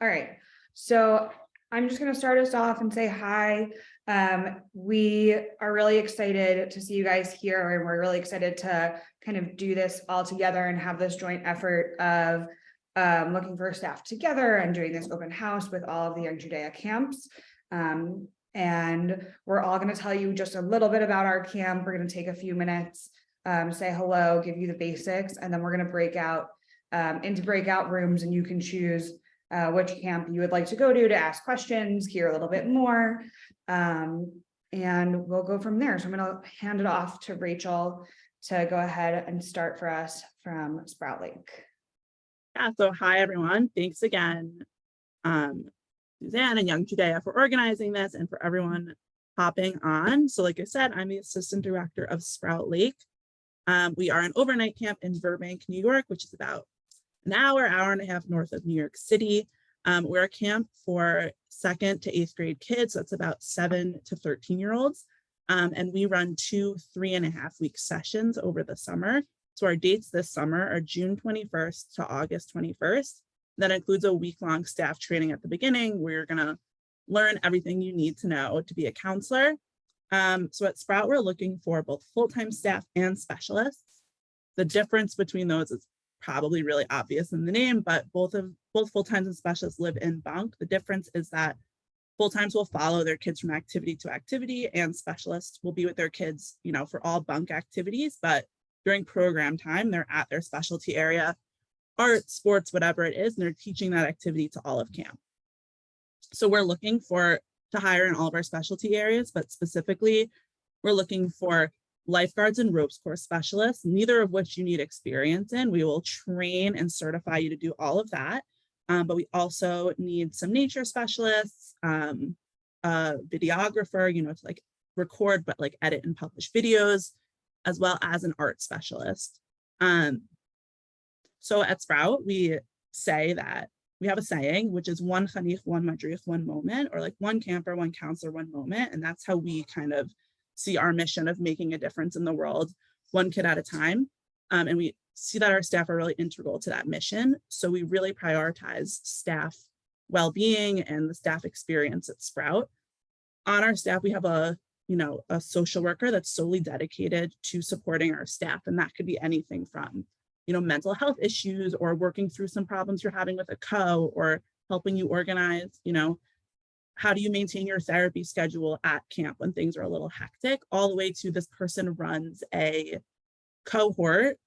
All right, so I'm just going to start us off and say hi. We are really excited to see you guys here, and we're really excited to kind of do this all together and have this joint effort of looking for staff together and doing this open house with all of the Young Judea camps. And we're all going to tell you just a little bit about our camp. We're going to take a few minutes, say hello, give you the basics, and then we're going to break out into breakout rooms, and you can choose which camp you would like to go to ask questions, hear a little bit more, and we'll go from there. So I'm going to hand it off to Rachel to go ahead and start for us from Sprout Lake. Yeah, so hi everyone. Thanks again, Suzanne and Young Judea for organizing this and for everyone hopping on. So like I said, I'm the assistant director of Sprout Lake. We are an overnight camp in Burbank, New York, which is about an hour and a half north of New York City. We're a camp for 2nd to 8th grade kids. That's about 7 to 13-year-olds. And we run 2 3.5-week sessions over the summer. So our dates this summer are June 21st to August 21st. That includes a week-long staff training at the beginning, where you're gonna learn everything you need to know to be a counselor. So at Sprout, we're looking for both full-time staff and specialists. The difference between those is probably really obvious in the name, but both full-times and specialists live in bunk. The difference is that full-times will follow their kids from activity to activity, and specialists will be with their kids, for all bunk activities, but during program time, they're at their specialty area, art, sports, whatever it is, and they're teaching that activity to all of camp. So we're looking to hire in all of our specialty areas, but specifically, we're looking for lifeguards and ropes course specialists, neither of which you need experience in. We will train and certify you to do all of that. But we also need some nature specialists, a videographer, to like record, but like edit and publish videos, as well as an art specialist. So at Sprout, we say that we have a saying, which is one chanich, one madrich, one moment, or like one camper, one counselor, one moment. And that's how we kind of see our mission of making a difference in the world, one kid at a time. And we see that our staff are really integral to that mission. So we really prioritize staff well-being and the staff experience at Sprout. On our staff, we have a social worker that's solely dedicated to supporting our staff. And that could be anything from, mental health issues, or working through some problems you're having with a co, or helping you organize, how do you maintain your therapy schedule at camp when things are a little hectic, all the way to this person runs a cohort.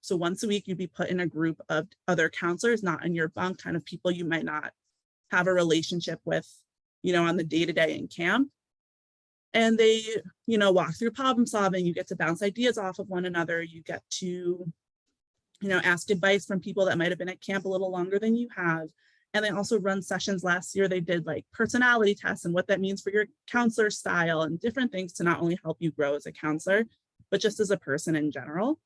So once a week, you'd be put in a group of other counselors, not in your bunk, kind of people you might not have a relationship with, on the day-to-day in camp. And they, walk through problem solving. You get to bounce ideas off of one another. You get to, ask advice from people that might have been at camp a little longer than you have. And they also run sessions. Last year, they did like personality tests and what that means for your counselor style and different things to not only help you grow as a counselor, but just as a person in general.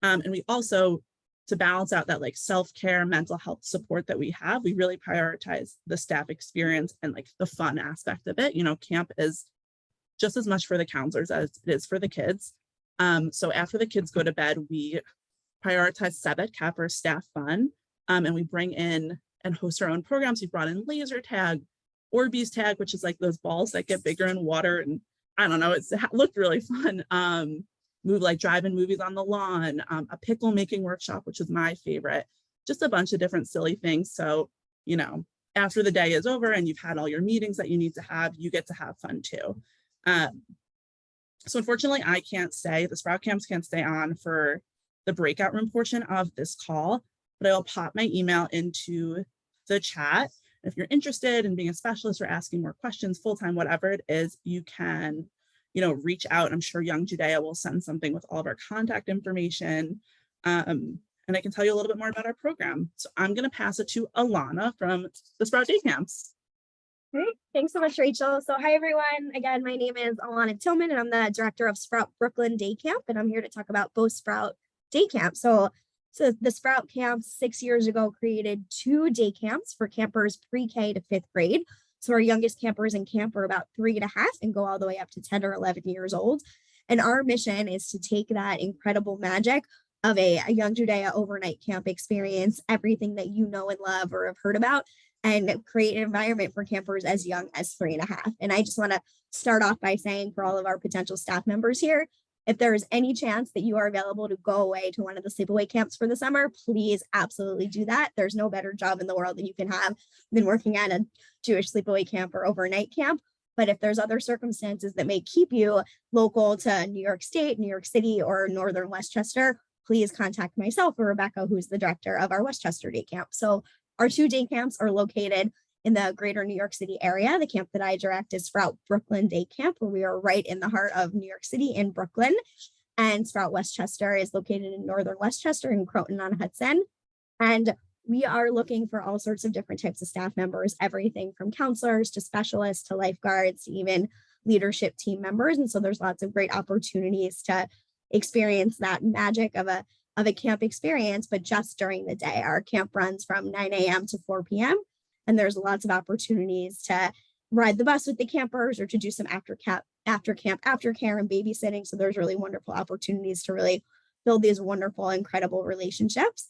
And we also, to balance out that like self-care, mental health support that we have, we really prioritize the staff experience and like the fun aspect of it. Camp is just as much for the counselors as it is for the kids. So after the kids go to bed, we prioritize Sabbath Cap or staff fun, and we bring in and host our own programs. We brought in laser tag, Orbeez tag, which is like those balls that get bigger in water, and I don't know, it looked really fun. Move like drive-in movies on the lawn, a pickle making workshop, which is my favorite, just a bunch of different silly things. So, after the day is over and you've had all your meetings that you need to have, you get to have fun too. So unfortunately, the Sprout camps can't stay on for the breakout room portion of this call, but I will pop my email into the chat. If you're interested in being a specialist or asking more questions, full-time, whatever it is, you can, reach out. I'm sure Young Judea will send something with all of our contact information. And I can tell you a little bit more about our program. So I'm going to pass it to Alana from the Sprout Day Camps. Great. Thanks so much, Rachel. So hi, everyone. Again, my name is Alana Tillman, and I'm the director of Sprout Brooklyn Day Camp, and I'm here to talk about both Sprout Day Camp. So the Sprout Camps 6 years ago created 2 day camps for campers pre-K to 5th grade. So our youngest campers in camp are about 3.5 and go all the way up to 10 or 11 years old. And our mission is to take that incredible magic of a Young Judea overnight camp experience, everything that you know and love or have heard about, and create an environment for campers as young as 3.5. And I just want to start off by saying for all of our potential staff members here, if there is any chance that you are available to go away to one of the sleepaway camps for the summer, please absolutely do that. There's no better job in the world that you can have than working at a Jewish sleepaway camp or overnight camp. But if there's other circumstances that may keep you local to New York State, New York City, or Northern Westchester, please contact myself or Rebecca, who's the director of our Westchester Day Camp. So our 2 day camps are located in the greater New York City area. The camp that I direct is Sprout Brooklyn Day Camp, where we are right in the heart of New York City in Brooklyn. And Sprout Westchester is located in Northern Westchester in Croton-on-Hudson. And we are looking for all sorts of different types of staff members, everything from counselors to specialists to lifeguards to even leadership team members. And so there's lots of great opportunities to experience that magic of a camp experience, but just during the day. Our camp runs from 9 a.m. to 4 p.m. And there's lots of opportunities to ride the bus with the campers or to do some after camp aftercare and babysitting. So there's really wonderful opportunities to really build these wonderful, incredible relationships.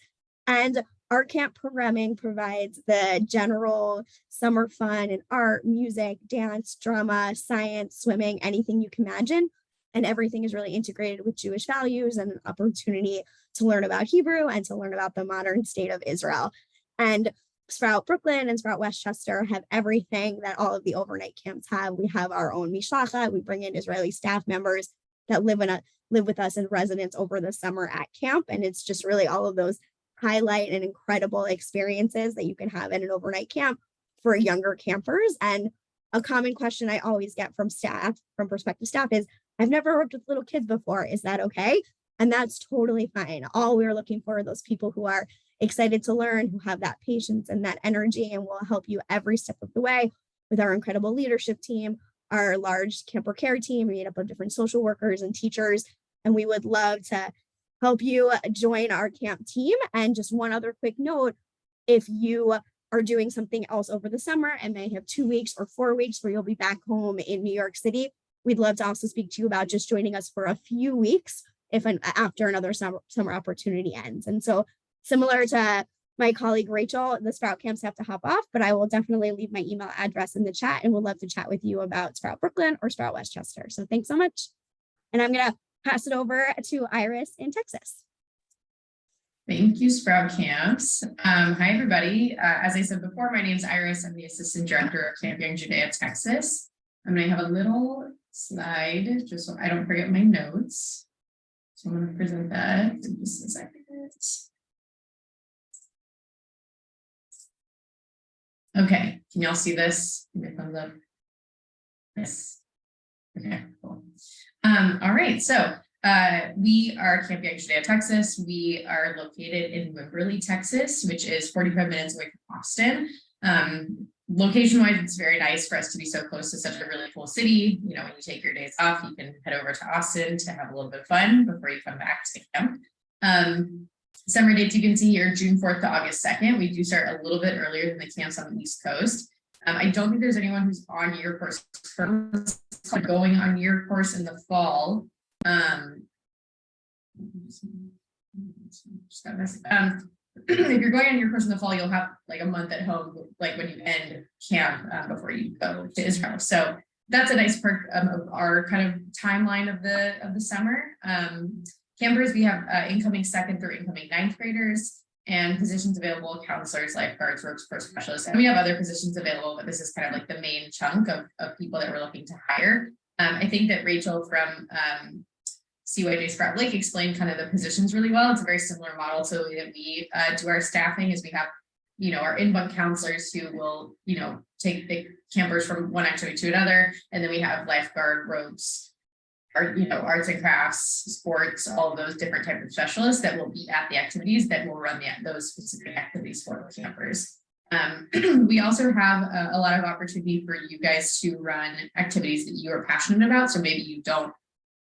And our camp programming provides the general summer fun and art, music, dance, drama, science, swimming, anything you can imagine. And everything is really integrated with Jewish values and an opportunity to learn about Hebrew and to learn about the modern state of Israel. And Sprout Brooklyn and Sprout Westchester have everything that all of the overnight camps have. We have our own mishlacha. We bring in Israeli staff members that live with us in residence over the summer at camp. And it's just really all of those highlight and incredible experiences that you can have at an overnight camp for younger campers. And a common question I always get from prospective staff is, I've never worked with little kids before. Is that okay? And that's totally fine. All we're looking for are those people who are excited to learn, who have that patience and that energy, and will help you every step of the way with our incredible leadership team, our large camper care team made up of different social workers and teachers. And we would love to help you join our camp team. And just one other quick note, if you are doing something else over the summer and may have 2 weeks or 4 weeks where you'll be back home in New York City, we'd love to also speak to you about just joining us for a few weeks after another summer opportunity ends. And so similar to my colleague Rachel, the Sprout camps have to hop off, but I will definitely leave my email address in the chat and would love to chat with you about Sprout Brooklyn or Sprout Westchester. So thanks so much. And I'm going to pass it over to Iris in Texas. Thank you, Sprout Camps. Hi, everybody. As I said before, my name is Iris. I'm the Assistant Director of Camp Young Judea, Texas. I'm going to have a little slide just so I don't forget my notes. So I'm going to present that in just a second. Okay, can y'all see this? Give me a thumbs up. Yes. Okay, cool. All right, so we are Camp Young Judea, Texas. We are located in Wimberley, Texas, which is 45 minutes away from Austin. Location-wise, it's very nice for us to be so close to such a really cool city. You know, when you take your days off, you can head over to Austin to have a little bit of fun before you come back to camp. Summer dates you can see here, June 4th to August 2nd. We do start a little bit earlier than the camps on the East Coast. I don't think there's anyone who's on your course going on your course in the fall. If you're going on your course in the fall, you'll have like a month at home, like when you end camp before you go to Israel. So that's a nice perk of our kind of timeline of the summer. Campers, we have incoming 2nd through incoming 9th graders and positions available, counselors, lifeguards, ropes pro specialists. And we have other positions available, but this is kind of like the main chunk of people that we're looking to hire. I think that Rachel from CYJ Sprout Lake explained kind of the positions really well. It's a very similar model to the way that we do our staffing, is we have, you know, our in-bunk counselors who will, you know, take the campers from one activity to another. And then we have lifeguard, ropes, arts and crafts, sports, all of those different types of specialists that will be at the activities that will run those specific activities for the campers. We also have a lot of opportunity for you guys to run activities that you are passionate about. So maybe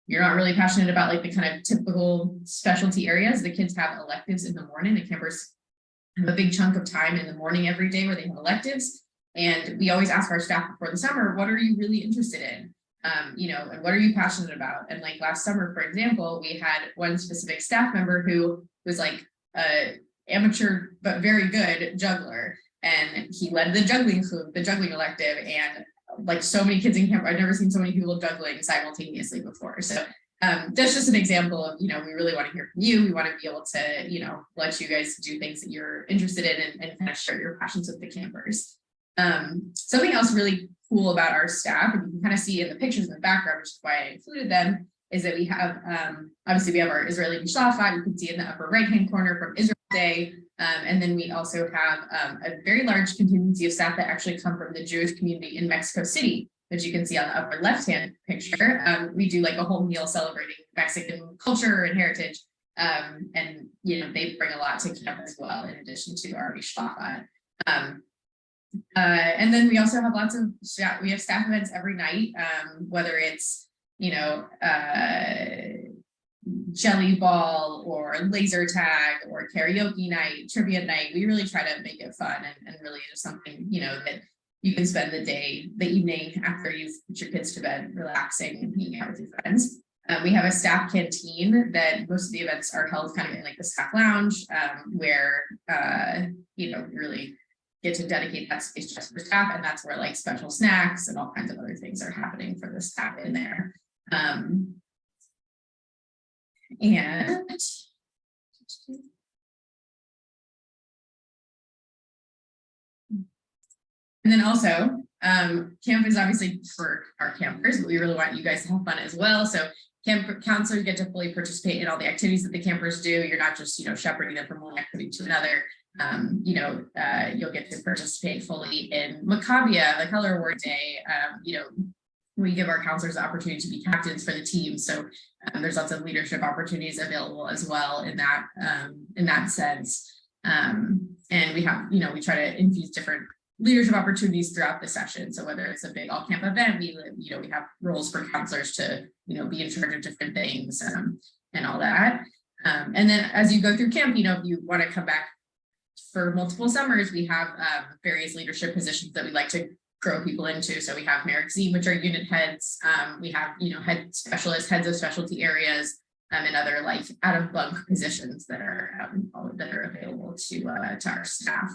you're not really passionate about like the kind of typical specialty areas. The kids have electives in the morning. The campers have a big chunk of time in the morning every day where they have electives. And we always ask our staff before the summer, what are you really interested in? You know, and what are you passionate about? And like last summer, for example, we had one specific staff member who was like a amateur but very good juggler, and he led the juggling elective, and like so many kids in camp, I've never seen so many people juggling simultaneously before. So that's just an example of, you know, we really want to hear from you. We want to be able to, you know, let you guys do things that you're interested in, and kind of share your passions with the campers. Something else really cool about our staff, and you can kind of see in the pictures in the background, which is why I included them, is that we have, obviously we have our Israeli Mishlafat, you can see in the upper right-hand corner from Israel Day. And then we also have a very large contingency of staff that actually come from the Jewish community in Mexico City, which you can see on the upper left-hand picture. We do like a whole meal celebrating Mexican culture and heritage. And, you know, they bring a lot to camp as well, in addition to our Mishlafat. And then we also have lots of we have staff events every night, whether it's, you know, jelly ball or laser tag or karaoke night, trivia night. We really try to make it fun and really just something, you know, that you can spend the evening after you've put your kids to bed, relaxing and hanging out with your friends. We have a staff canteen that most of the events are held kind of in like the staff lounge, where, you know, really get to dedicate that space just for staff, and that's where like special snacks and all kinds of other things are happening for the staff in there. And then also, camp is obviously for our campers, but we really want you guys to have fun as well. So camp counselors get to fully participate in all the activities that the campers do. You're not just, you know, shepherding them from one activity to another. You know, you'll get to participate fully in Maccabia, the Color War Day. You know, we give our counselors the opportunity to be captains for the team. So there's lots of leadership opportunities available as well in that sense. And we have, you know, we try to infuse different leadership opportunities throughout the session. So whether it's a big all camp event, we have roles for counselors to, you know, be in charge of different things and all that. And then as you go through camp, you know, if you want to come back for multiple summers, we have various leadership positions that we like to grow people into. So we have Merrick Z, which are unit heads. We have, you know, head specialists, heads of specialty areas, and other like out of bunk positions that are available to our staff.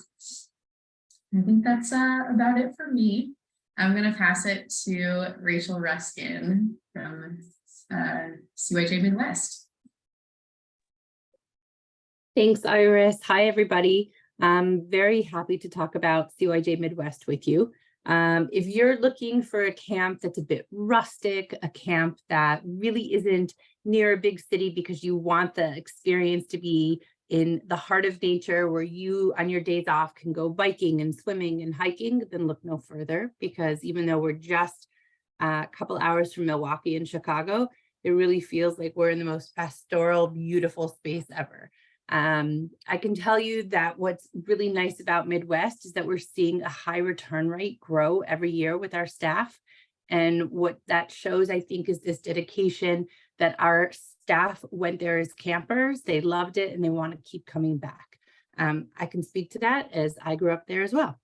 I think that's about it for me. I'm going to pass it to Rachel Ruskin from CYJ Midwest. Thanks, Iris. Hi, everybody. I'm very happy to talk about CYJ Midwest with you. If you're looking for a camp that's a bit rustic, a camp that really isn't near a big city because you want the experience to be in the heart of nature where you on your days off can go biking and swimming and hiking, then look no further, because even though we're just a couple hours from Milwaukee and Chicago, it really feels like we're in the most pastoral, beautiful space ever. I can tell you that what's really nice about Midwest is that we're seeing a high return rate grow every year with our staff. And what that shows, I think, is this dedication that our staff went there as campers. They loved it and they want to keep coming back. I can speak to that as I grew up there as well.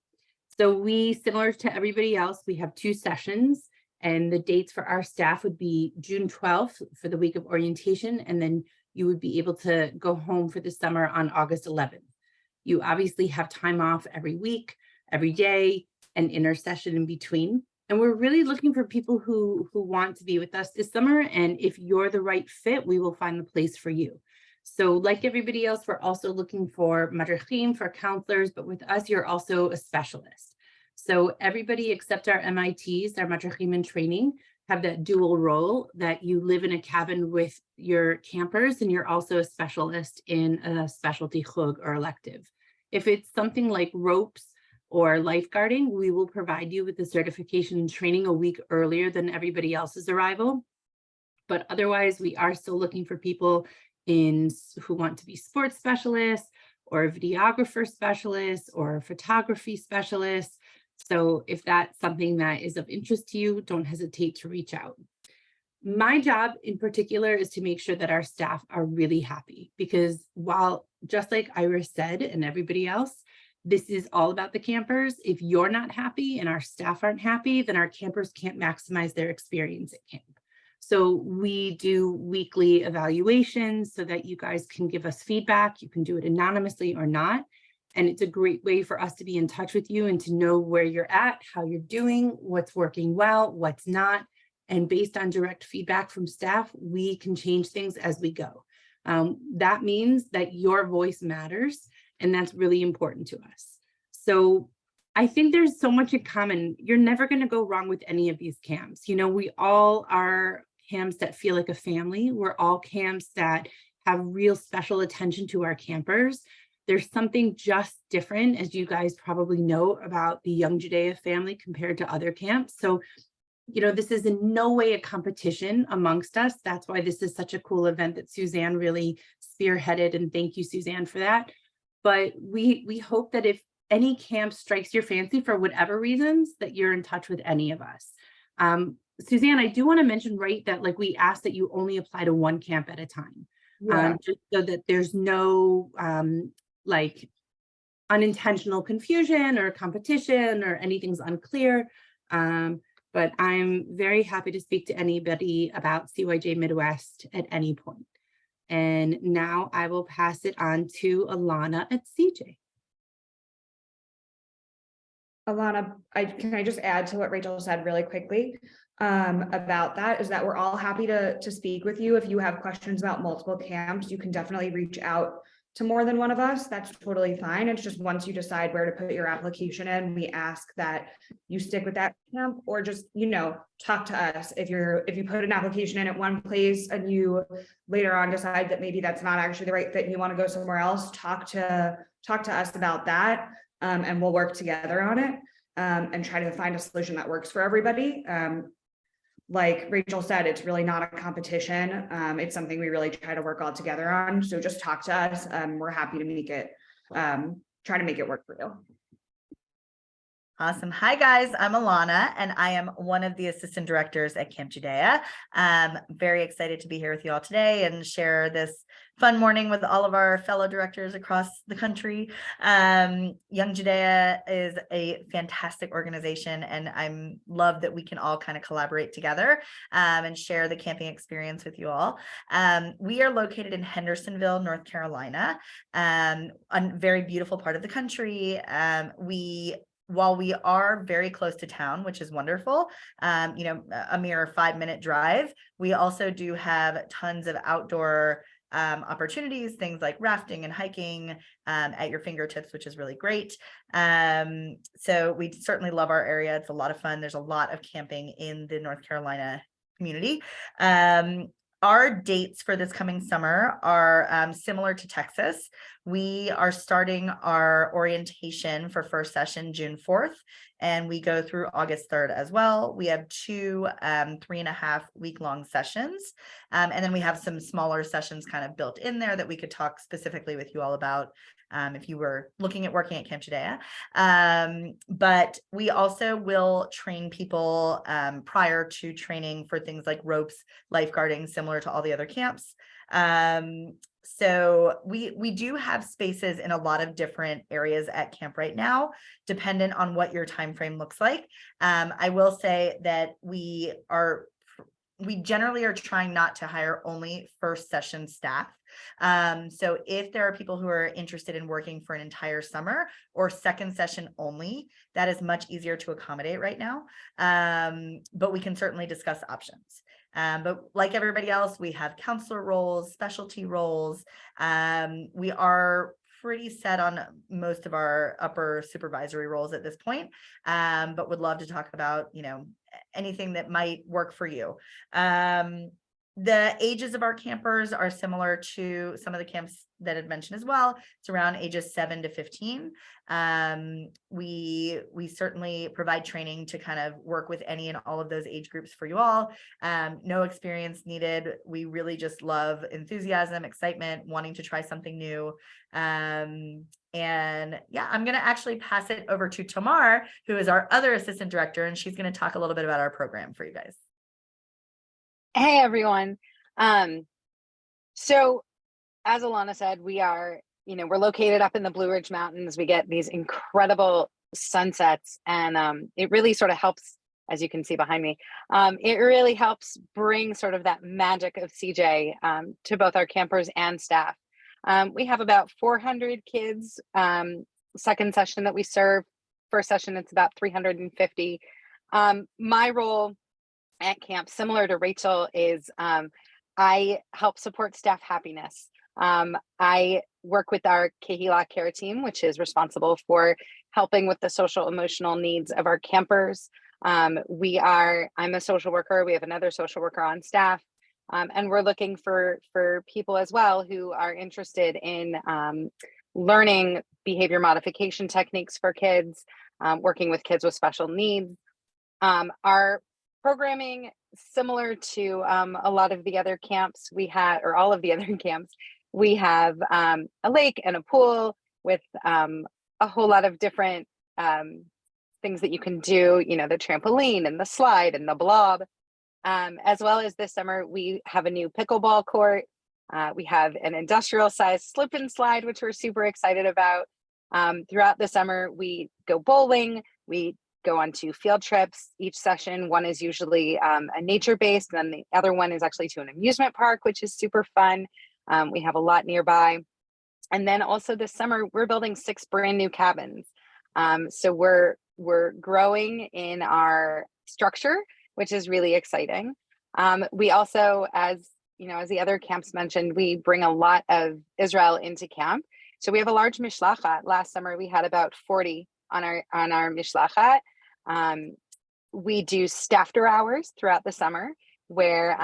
So we, similar to everybody else, we have 2 sessions, and the dates for our staff would be June 12th for the week of orientation, and then you would be able to go home for the summer on August 11th. You obviously have time off every week, every day, and intersession in between. And we're really looking for people who want to be with us this summer. And if you're the right fit, we will find the place for you. So like everybody else, we're also looking for madrichim, for counselors, but with us, you're also a specialist. So everybody except our MITs, our madrichim in training, have that dual role that you live in a cabin with your campers and you're also a specialist in a specialty chug or elective. If it's something like ropes or lifeguarding, we will provide you with the certification and training a week earlier than everybody else's arrival. But otherwise, we are still looking for people who want to be sports specialists or videographer specialists or photography specialists. So if that's something that is of interest to you, don't hesitate to reach out. My job in particular is to make sure that our staff are really happy, because while just like Iris said and everybody else, this is all about the campers. If you're not happy and our staff aren't happy, then our campers can't maximize their experience at camp. So we do weekly evaluations so that you guys can give us feedback. You can do it anonymously or not. And it's a great way for us to be in touch with you and to know where you're at, how you're doing, what's working well, what's not. And based on direct feedback from staff, we can change things as we go. That means that your voice matters, and that's really important to us. So I think there's so much in common. You're never going to go wrong with any of these camps. You know, we all are camps that feel like a family. We're all camps that have real special attention to our campers. There's something just different, as you guys probably know, about the Young Judaea family compared to other camps. So, you know, this is in no way a competition amongst us. That's why this is such a cool event that Suzanne really spearheaded. And thank you, Suzanne, for that. But we hope that if any camp strikes your fancy for whatever reasons, that you're in touch with any of us. Suzanne, I do want to mention, right, that like we ask that you only apply to one camp at a time, just so that there's no like unintentional confusion or competition or anything's unclear. But I'm very happy to speak to anybody about CYJ Midwest at any point. And now I will pass it on to Alana at CJ. Alana, can I just add to what Rachel said really quickly about that, is that we're all happy to speak with you. If you have questions about multiple camps, you can definitely reach out to more than one of us. That's totally fine. It's just once you decide where to put your application in, we ask that you stick with that camp, or just, you know, talk to us. If you put an application in at one place and you later on decide that maybe that's not actually the right fit and you want to go somewhere else, talk to us about that. And we'll work together on it and try to find a solution that works for everybody. Like Rachel said, it's really not a competition. It's something we really try to work all together on. So just talk to us. We're happy to make it, try to make it work for you. Awesome. Hi, guys. I'm Alana, and I am one of the assistant directors at Camp Judaea. Very excited to be here with you all today and share this fun morning with all of our fellow directors across the country. Young Judaea is a fantastic organization, and I love that we can all kind of collaborate together and share the camping experience with you all. We are located in Hendersonville, North Carolina, a very beautiful part of the country. While we are very close to town, which is wonderful, a mere 5-minute drive, we also do have tons of outdoor opportunities, things like rafting and hiking at your fingertips, which is really great. So we certainly love our area. It's a lot of fun. There's a lot of camping in the North Carolina community. Our dates for this coming summer are similar to Texas. We are starting our orientation for first session June 4th, and we go through August 3rd as well. We have 2 3.5-week-long sessions, and then we have some smaller sessions kind of built in there that we could talk specifically with you all about if you were looking at working at Camp Judaea. But we also will train people prior to training for things like ropes, lifeguarding, similar to all the other camps. So we do have spaces in a lot of different areas at camp right now, dependent on what your time frame looks like. I will say that we generally are trying not to hire only first session staff. So if there are people who are interested in working for an entire summer or second session only, that is much easier to accommodate right now. But we can certainly discuss options. But like everybody else, we have counselor roles, specialty roles. We are pretty set on most of our upper supervisory roles at this point, but would love to talk about, anything that might work for you. The ages of our campers are similar to some of the camps that I'd mentioned as well. It's around ages 7 to 15. We certainly provide training to kind of work with any and all of those age groups for you all. No experience needed. We really just love enthusiasm, excitement, wanting to try something new. And yeah, I'm going to actually pass it over to Tamar, who is our other assistant director, and she's going to talk a little bit about our program for you guys. Hey everyone. So as Alana said, we are we're located up in the Blue Ridge Mountains. We get these incredible sunsets, and it really sort of helps, as you can see behind me, it really helps bring sort of that magic of CJ to both our campers and staff. We have about 400 kids, second session that we serve. First session, it's about 350. My role at camp, similar to Rachel, is I help support staff happiness. I work with our Kehila care team, which is responsible for helping with the social emotional needs of our campers. I'm a social worker. We have another social worker on staff, and we're looking for people as well who are interested in learning behavior modification techniques for kids, working with kids with special needs. Our programming, similar to a lot of the other camps we had, or all of the other camps, we have a lake and a pool with a whole lot of different things that you can do, the trampoline and the slide and the blob. As well as this summer, we have a new pickleball court. We have an industrial size slip and slide, which we're super excited about. Throughout the summer, we go bowling, we go on to field trips. Each session, one is usually a nature-based, and then the other one is actually to an amusement park, which is super fun. We have a lot nearby. And then also this summer, we're building 6 brand new cabins. So we're growing in our structure, which is really exciting. We also, as the other camps mentioned, we bring a lot of Israel into camp. So we have a large mishlachat. Last summer, we had about 40 on our mishlachat. We do staffter hours throughout the summer, where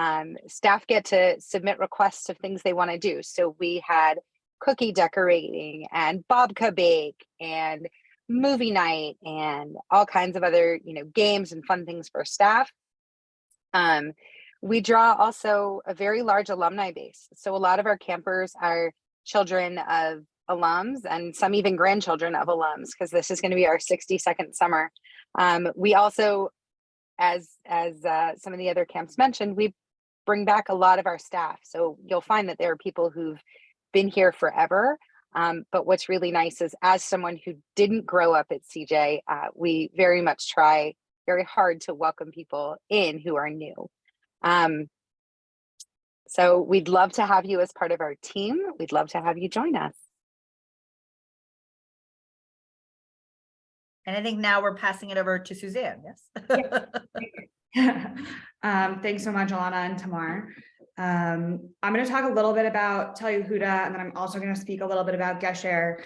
staff get to submit requests of things they want to do. So we had cookie decorating and babka bake and movie night and all kinds of other games and fun things for staff. We draw also a very large alumni base. So a lot of our campers are children of alums, and some even grandchildren of alums, because this is going to be our 62nd summer. We also, as some of the other camps mentioned, we bring back a lot of our staff. So you'll find that there are people who've been here forever. But what's really nice is, as someone who didn't grow up at CJ, we very much try very hard to welcome people in who are new. So we'd love to have you as part of our team. We'd love to have you join us. And I think now we're passing it over to Suzanne, yes? Thanks so much, Alana and Tamar. I'm going to talk a little bit about Tel Yehuda, and then I'm also going to speak a little bit about Gesher.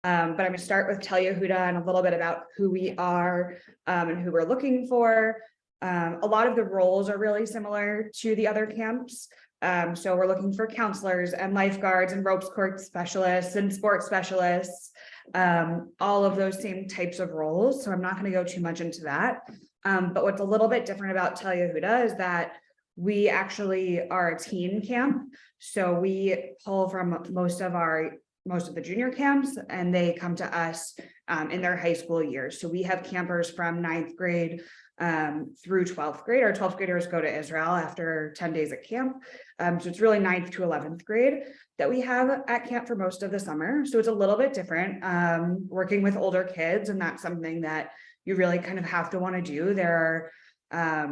But I'm going to start with Tel Yehuda and a little bit about who we are and who we're looking for. A lot of the roles are really similar to the other camps. So we're looking for counselors and lifeguards and ropes course specialists and sports specialists, all of those same types of roles. So I'm not going to go too much into that. But what's a little bit different about Tel Yehuda is that we actually are a teen camp. So we pull from most of the junior camps, and they come to us in their high school years. So we have campers from 9th grade through 12th grade. Our 12th graders go to Israel after 10 days at camp. So it's really 9th to 11th grade that we have at camp for most of the summer. So it's a little bit different working with older kids, and that's something that you really kind of have to want to do. There are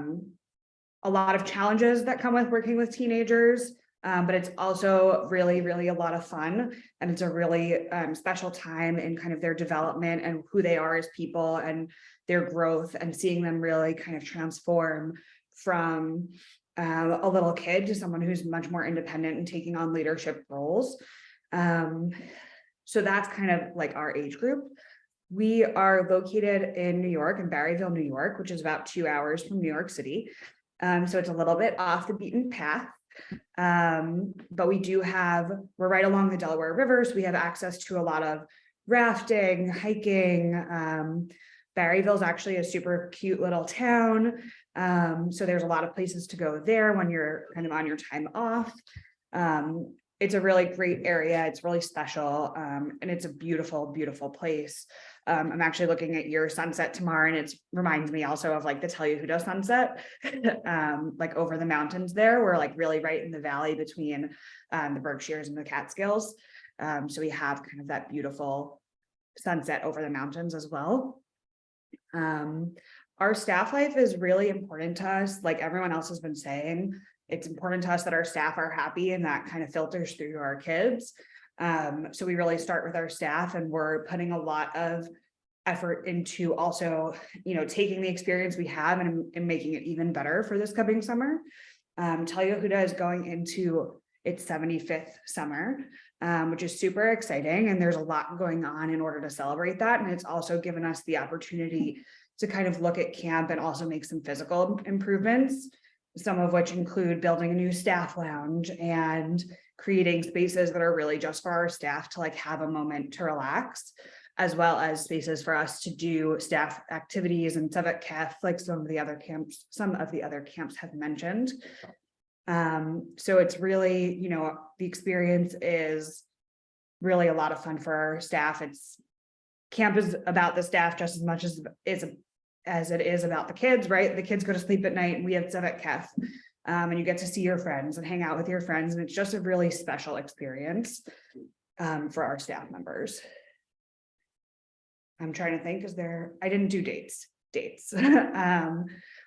a lot of challenges that come with working with teenagers, but it's also really, really a lot of fun. And it's a really special time in kind of their development and who they are as people and their growth, and seeing them really kind of transform from a little kid to someone who's much more independent and taking on leadership roles. So that's kind of like our age group. We are located in New York, in Barryville, New York, which is about 2 hours from New York City. So it's a little bit off the beaten path. But we're right along the Delaware River, so we have access to a lot of rafting, hiking. Barryville is actually a super cute little town. So there's a lot of places to go there when you're kind of on your time off. It's a really great area. It's really special. And it's a beautiful, beautiful place. I'm actually looking at your sunset tomorrow, and it reminds me also of like the Tel Yehuda sunset, like over the mountains there. We're like really right in the valley between the Berkshires and the Catskills. So we have kind of that beautiful sunset over the mountains as well. Our staff life is really important to us, like everyone else has been saying. It's important to us that our staff are happy, and that kind of filters through to our kids. So we really start with our staff, and we're putting a lot of effort into also, taking the experience we have and making it even better for this coming summer. Tel Yehuda is going into its 75th summer, which is super exciting. And there's a lot going on in order to celebrate that. And it's also given us the opportunity to kind of look at camp and also make some physical improvements, some of which include building a new staff lounge and creating spaces that are really just for our staff to like have a moment to relax, as well as spaces for us to do staff activities and Savet Kef, like some of the other camps have mentioned. So it's really, the experience is really a lot of fun for our staff. Camp is about the staff just as much as it is about the kids, right? The kids go to sleep at night and we have Savet Kef, and you get to see your friends and hang out with your friends. And it's just a really special experience for our staff members. I'm trying to think, I didn't do dates.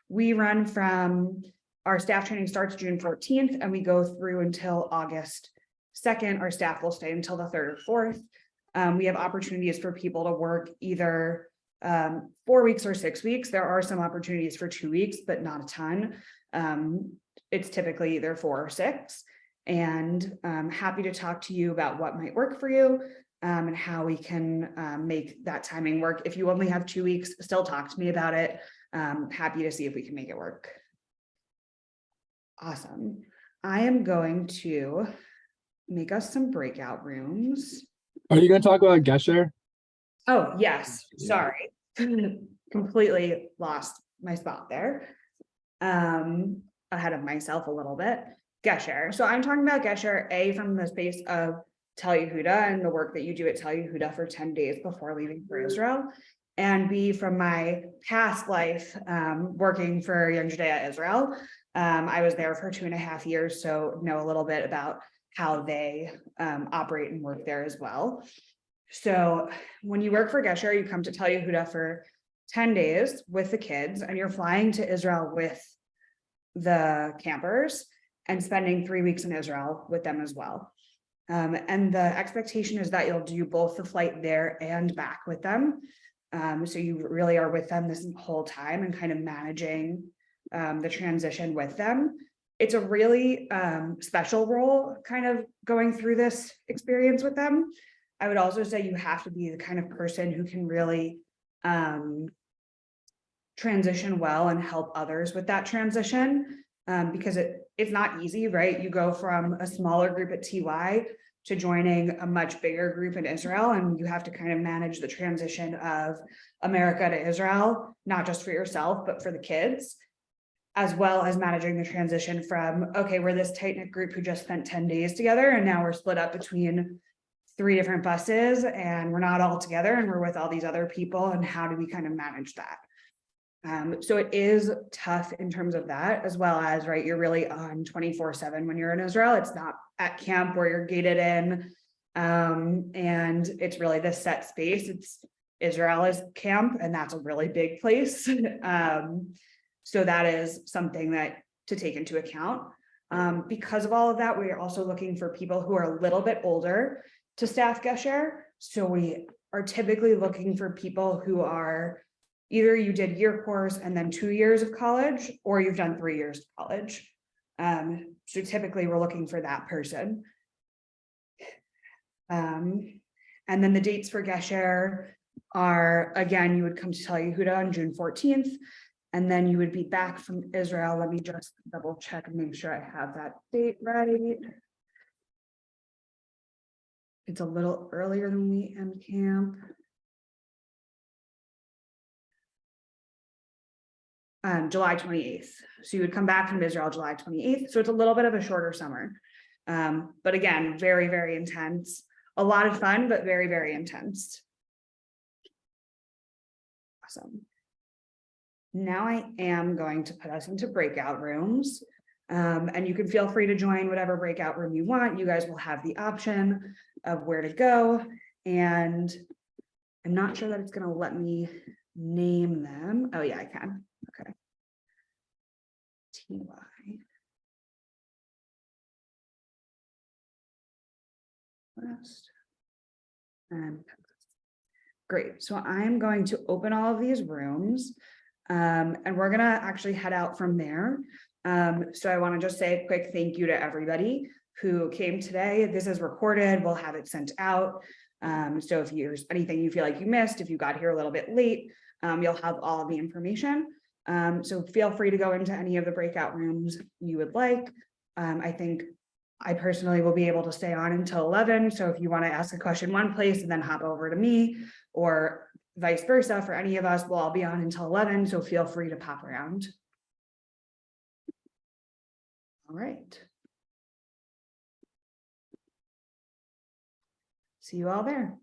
We run from, our staff training starts June 14th and we go through until August 2nd. Our staff will stay until the 3rd or 4th. We have opportunities for people to work either 4 weeks or 6 weeks. There are some opportunities for 2 weeks, but not a ton. It's typically either 4 or 6. And I'm happy to talk to you about what might work for you. And how we can make that timing work. If you only have 2 weeks, still talk to me about it. Happy to see if we can make it work. Awesome. I am going to make us some breakout rooms. Are you going to talk about Gesher? Oh, yes. Sorry. Completely lost my spot there. Ahead of myself a little bit. Gesher. So I'm talking about Gesher, from the space of Tel Yehuda and the work that you do at Tel Yehuda for 10 days before leaving for Israel, and B, from my past life working for Young Judaea Israel. I was there for 2.5 years, so know a little bit about how they operate and work there as well. So when you work for Gesher, you come to Tel Yehuda for 10 days with the kids, and you're flying to Israel with the campers and spending 3 weeks in Israel with them as well. And the expectation is that you'll do both the flight there and back with them. So you really are with them this whole time and kind of managing the transition with them. It's a really special role kind of going through this experience with them. I would also say you have to be the kind of person who can really transition well and help others with that transition. Because it's not easy, right? You go from a smaller group at TY to joining a much bigger group in Israel, and you have to kind of manage the transition of America to Israel, not just for yourself, but for the kids, as well as managing the transition from, okay, we're this tight-knit group who just spent 10 days together, and now we're split up between 3 different buses, and we're not all together, and we're with all these other people, and how do we kind of manage that? So it is tough in terms of that, as well as, right, you're really on 24/7 when you're in Israel. It's not at camp where you're gated in, and it's really this set space. It's Israel is camp, and that's a really big place. So that is something that to take into account. Because of all of that, we are also looking for people who are a little bit older to staff Gesher. So we are typically looking for people who are either you did year course and then 2 years of college, or you've done 3 years of college. So typically we're looking for that person. And then the dates for Gesher are, again, you would come to Tel Yehuda on June 14th, and then you would be back from Israel. Let me just double check and make sure I have that date right. It's a little earlier than we end camp. July 28th. So you would come back from Israel July 28th. So it's a little bit of a shorter summer. But again, very, very intense. A lot of fun, but very, very intense. Awesome. Now I am going to put us into breakout rooms. And you can feel free to join whatever breakout room you want. You guys will have the option. of where to go. And I'm not sure that it's gonna let me name them. Oh yeah, I can. Okay. TY. West. And great. So I'm going to open all of these rooms. And we're gonna actually head out from there. So I want to just say a quick thank you to everybody who came today. This is recorded. We'll have it sent out. So if there's anything you feel like you missed, if you got here a little bit late, you'll have all of the information. So feel free to go into any of the breakout rooms you would like. I think I personally will be able to stay on until 11. So if you want to ask a question one place and then hop over to me, or vice versa for any of us, we'll all be on until 11. So feel free to pop around. All right. See you all there.